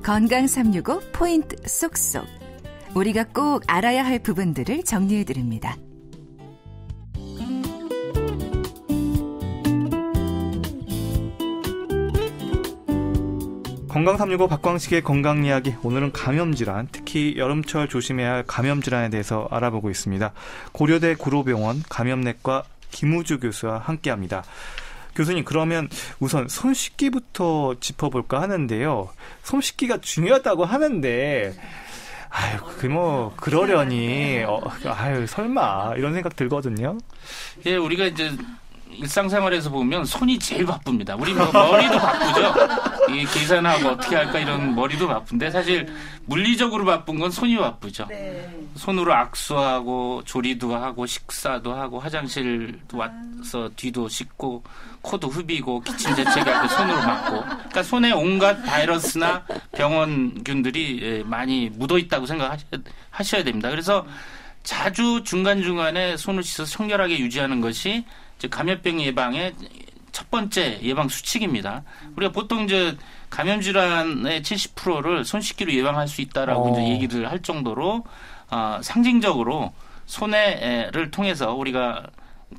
건강 365 포인트 쏙쏙. 우리가 꼭 알아야 할 부분들을 정리해드립니다. 건강 365 박광식의 건강 이야기. 오늘은 감염질환, 특히 여름철 조심해야 할 감염질환에 대해서 알아보고 있습니다. 고려대 구로병원 감염내과 김우주 교수와 함께합니다. 교수님, 그러면 우선 손 씻기부터 짚어볼까 하는데요. 손 씻기가 중요하다고 하는데 그러려니 설마 이런 생각 들거든요. 예, 우리가 이제 일상생활에서 보면 손이 제일 바쁩니다. 우리 머리도 바쁘죠. 이 계산하고 어떻게 할까 이런 머리도 바쁜데 사실 물리적으로 바쁜 건 손이 바쁘죠. 손으로 악수하고 조리도 하고 식사도 하고 화장실도 와서 뒤도 씻고 코도 후비고 기침 재채기하고 손으로 막고, 그러니까 손에 온갖 바이러스나 병원균들이 많이 묻어 있다고 생각하셔야 됩니다. 그래서 자주 중간중간에 손을 씻어서 청결하게 유지하는 것이 감염병 예방의 첫 번째 예방 수칙입니다. 우리가 보통 이제 감염 질환의 70%를 손 씻기로 예방할 수 있다라고 이제 얘기를 할 정도로 상징적으로 손해를 통해서 우리가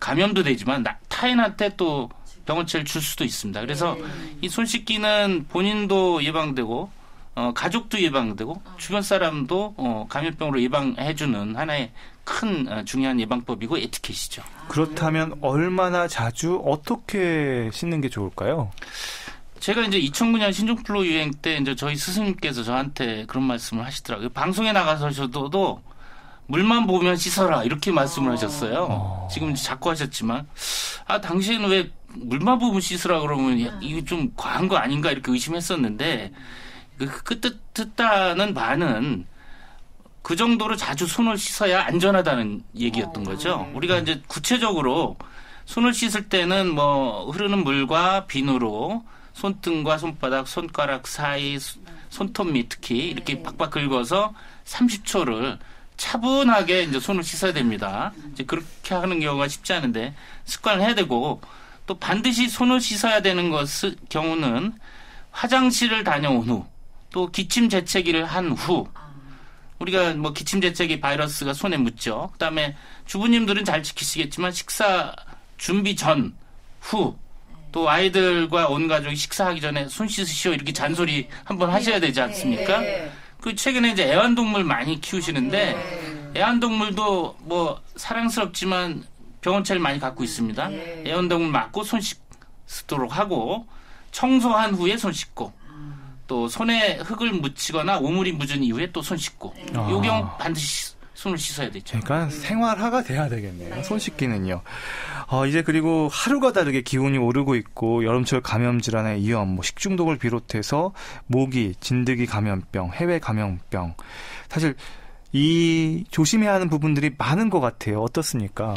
감염도 되지만 타인한테 또 병원체를 줄 수도 있습니다. 그래서 이 손 씻기는 본인도 예방되고 가족도 예방되고 주변 사람도 감염병으로 예방해주는 하나의 큰 중요한 예방법이고 에티켓이죠. 그렇다면 얼마나 자주 어떻게 씻는 게 좋을까요? 제가 이제 2009년 신종플루 유행 때 이제 저희 스승님께서 저한테 그런 말씀을 하시더라고요. 방송에 나가서도 물만 보면 씻어라 이렇게 말씀을 하셨어요. 지금 자꾸 하셨지만 당시에는 왜 물만 보면 씻으라 그러면 이거 좀 과한 거 아닌가 이렇게 의심했었는데 그 뜻다는 바는 그 정도로 자주 손을 씻어야 안전하다는 얘기였던 거죠. 우리가 이제 구체적으로 손을 씻을 때는 뭐 흐르는 물과 비누로 손등과 손바닥, 손가락 사이, 손톱 밑 특히 이렇게 박박 긁어서 30초를 차분하게 이제 손을 씻어야 됩니다. 이제 그렇게 하는 경우가 쉽지 않은데 습관을 해야 되고, 또 반드시 손을 씻어야 되는 경우는 화장실을 다녀온 후, 또 기침 재채기를 한 후. 우리가 뭐 기침 재채기 바이러스가 손에 묻죠. 그다음에 주부님들은 잘 지키시겠지만 식사 준비 전, 후, 또 아이들과 온 가족이 식사하기 전에 손 씻으시오 이렇게 잔소리 한번 하셔야 되지 않습니까? 그 최근에 이제 애완동물 많이 키우시는데 애완동물도 뭐 사랑스럽지만 병원체를 많이 갖고 있습니다. 애완동물 맞고 손 씻도록 하고, 청소한 후에 손 씻고, 또 손에 흙을 묻히거나 오물이 묻은 이후에 또 손 씻고, 요 경우 반드시 손을 씻어야 되죠. 그러니까 생활화가 돼야 되겠네요. 손 씻기는요. 이제 그리고 하루가 다르게 기온이 오르고 있고 여름철 감염 질환의 위험, 식중독을 비롯해서 모기, 진드기 감염병, 해외 감염병, 사실 이 조심해야 하는 부분들이 많은 것 같아요. 어떻습니까?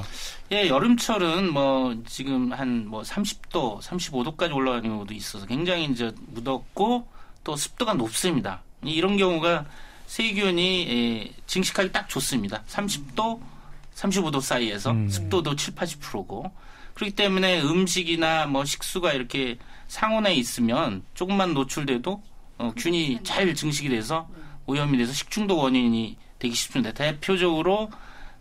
예, 여름철은 뭐 지금 한 뭐 30도, 35도까지 올라가는 경우도 있어서 굉장히 이제 무덥고 또 습도가 높습니다. 이런 경우가 세균이 증식하기 딱 좋습니다. 30도, 35도 사이에서 습도도 7, 80%고, 그렇기 때문에 음식이나 뭐 식수가 이렇게 상온에 있으면 조금만 노출돼도 균이 잘 증식이 돼서 오염이 돼서 식중독 원인이 되기 쉽습니다. 대표적으로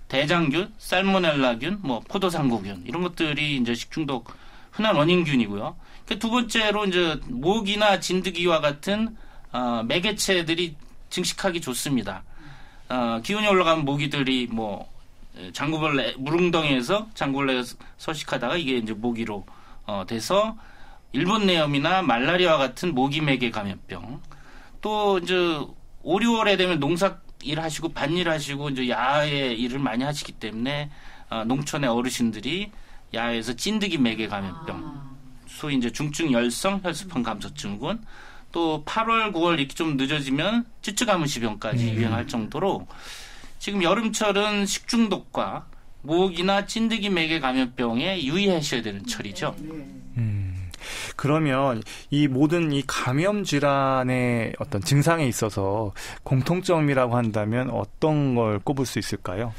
대장균, 살모넬라균, 뭐 포도상구균 이런 것들이 이제 식중독 흔한 원인균이고요. 두 번째로 이제 모기나 진드기와 같은 매개체들이 증식하기 좋습니다. 기온이 올라가면 모기들이 뭐 장구벌레 물웅덩이에서 장구벌레 서식하다가 이게 이제 모기로 돼서 일본내염이나 말라리아와 같은 모기 매개 감염병, 또 이제 5, 6월에 되면 농사 일하시고 밭일 하시고 이제 야외 일을 많이 하시기 때문에 농촌의 어르신들이 야외에서 찐드기 매개 감염병, 소위 이제 중증 열성 혈소판 감소증후군, 또 8월, 9월 이렇게 좀 늦어지면 쯔쯔가무시병까지 유행할 정도로 지금 여름철은 식중독과 모기나 찐드기 매개 감염병에 유의하셔야 되는 철이죠. 그러면 이 모든 이 감염 질환의 어떤 증상에 있어서 공통점이라고 한다면 어떤 걸 꼽을 수 있을까요?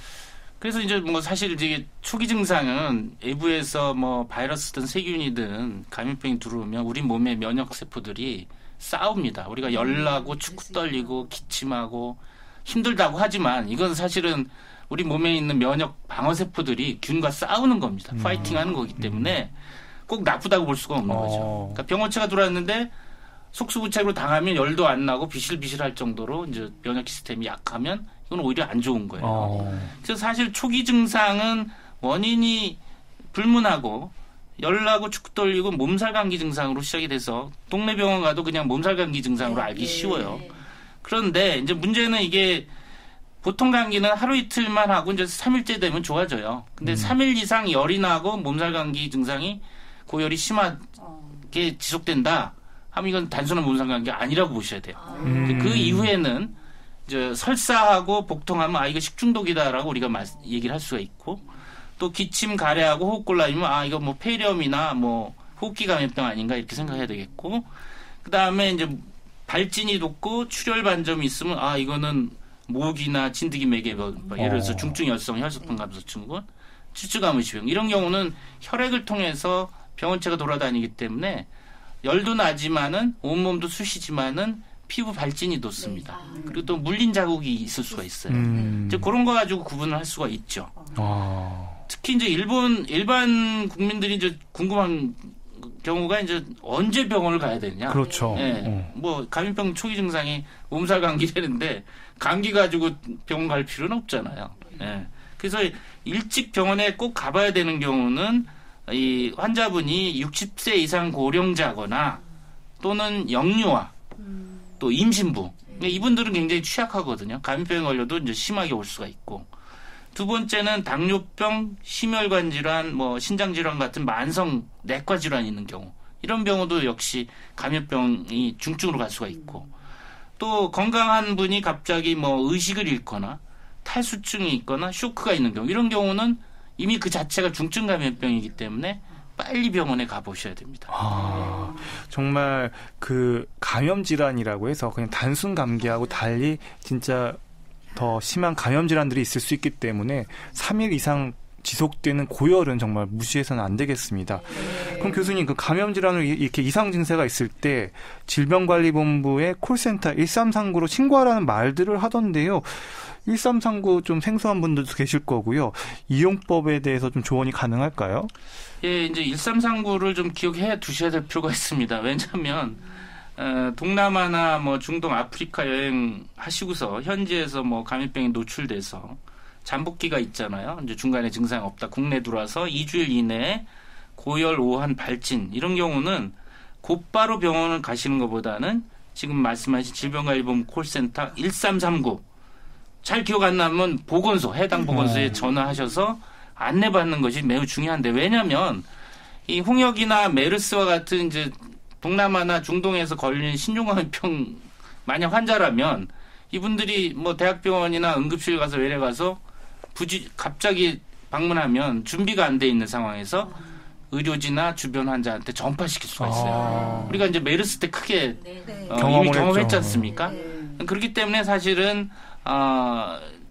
그래서 이제 뭐 사실 이제 초기 증상은 외부에서 뭐 바이러스든 세균이든 감염병이 들어오면 우리 몸의 면역 세포들이 싸웁니다. 우리가 열나고 축구 떨리고 기침하고 힘들다고 하지만 이건 사실은 우리 몸에 있는 면역 방어세포들이 균과 싸우는 겁니다. 파이팅하는 거기 때문에 꼭 나쁘다고 볼 수가 없는 거죠. 그러니까 병원체가 들어왔는데 속수무책으로 당하면 열도 안 나고 비실비실할 정도로 이제 면역 시스템이 약하면 이건 오히려 안 좋은 거예요. 그래서 사실 초기 증상은 원인이 불문하고 열나고 축구 떨리고 몸살 감기 증상으로 시작이 돼서 동네 병원 가도 그냥 몸살 감기 증상으로 알기 쉬워요. 그런데 이제 문제는 이게 보통 감기는 하루 이틀만 하고 이제 3일째 되면 좋아져요. 근데 3일 이상 열이 나고 몸살 감기 증상이 고열이 심하게 지속된다 하면 이건 단순한 몸살 감기가 아니라고 보셔야 돼요. 그 이후에는 이제 설사하고 복통하면 이거 식중독이다라고 우리가 얘기를 할 수가 있고 또 기침 가래하고 호흡곤란이면 이거 뭐 폐렴이나 뭐 호흡기 감염병 아닌가 이렇게 생각해야 되겠고 그다음에 이제 발진이 돋고 출혈 반점이 있으면 이거는 모기나 진드기 매개 예를 들어서 중증 열성 혈소판 감소증후군, 추추가무시병 이런 경우는 혈액을 통해서 병원체가 돌아다니기 때문에 열도 나지만은 온몸도 쑤시지만은 피부 발진이 돋습니다. 그리고 또 물린 자국이 있을 수가 있어요. 이제 그런 거 가지고 구분을 할 수가 있죠. 특히 이제 일반 국민들이 이제 궁금한 경우가 이제 언제 병원을 가야 되느냐. 그렇죠. 뭐 감염병 초기 증상이 몸살 감기 되는데 감기 가지고 병원 갈 필요는 없잖아요. 그래서 일찍 병원에 꼭 가봐야 되는 경우는 이 환자분이 60세 이상 고령자거나 또는 영유아 또 임신부 이분들은 굉장히 취약하거든요. 감염병에 걸려도 이제 심하게 올 수가 있고 두 번째는 당뇨병, 심혈관 질환, 뭐 신장 질환 같은 만성 내과 질환이 있는 경우 이런 경우도 역시 감염병이 중증으로 갈 수가 있고 또 건강한 분이 갑자기 뭐 의식을 잃거나 탈수증이 있거나 쇼크가 있는 경우 이런 경우는 이미 그 자체가 중증 감염병이기 때문에 빨리 병원에 가보셔야 됩니다. 정말 그 감염 질환이라고 해서 그냥 단순 감기하고 달리 진짜 더 심한 감염 질환들이 있을 수 있기 때문에 3일 이상 지속되는 고열은 정말 무시해서는 안 되겠습니다. 그럼 교수님 그 감염 질환으로 이렇게 이상 증세가 있을 때 질병관리본부의 콜센터 1339로 신고하라는 말들을 하던데요. 1339 좀 생소한 분들도 계실 거고요. 이용법에 대해서 좀 조언이 가능할까요? 예, 이제 1339를 좀 기억해 두셔야 될 필요가 있습니다. 왜냐하면 동남아나 뭐 중동 아프리카 여행하시고서 현지에서 뭐 감염병에 노출돼서 잠복기가 있잖아요. 이제 중간에 증상 없다. 국내 들어와서 2주일 이내에 고열, 오한, 발진 이런 경우는 곧바로 병원을 가시는 것보다는 지금 말씀하신 질병관리본부 콜센터 1339 잘 기억 안 나면 보건소, 해당 보건소에 전화하셔서 안내받는 것이 매우 중요한데 왜냐하면 이 홍역이나 메르스와 같은 이제 동남아나 중동에서 걸린 신종감염병 만약 환자라면 이분들이 뭐 대학병원이나 응급실 가서 외래 가서 갑자기 방문하면 준비가 안 돼 있는 상황에서 의료진이나 주변 환자한테 전파시킬 수가 있어요. 우리가 이제 메르스 때 크게 이미 경험했지 않습니까? 그렇기 때문에 사실은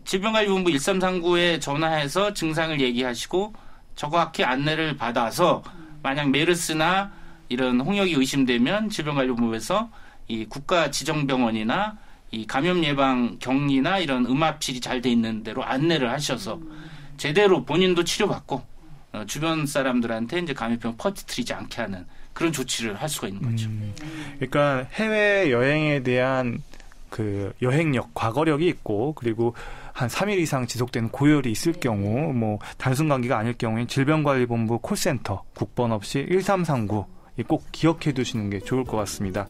질병관리본부 1339에 전화해서 증상을 얘기하시고 정확히 안내를 받아서 만약 메르스나 이런 홍역이 의심되면 질병관리본부에서 이 국가 지정병원이나 이 감염 예방 격리나 이런 음압실이 잘 돼 있는 데로 안내를 하셔서 제대로 본인도 치료받고 주변 사람들한테 이제 감염병 퍼뜨리지 않게 하는 그런 조치를 할 수가 있는 거죠. 그러니까 해외 여행에 대한 그 여행력, 과거력이 있고 그리고 한 3일 이상 지속되는 고열이 있을 경우 뭐 단순 감기가 아닐 경우엔 질병관리본부 콜센터 국번 없이 1339 꼭 기억해 두시는 게 좋을 것 같습니다.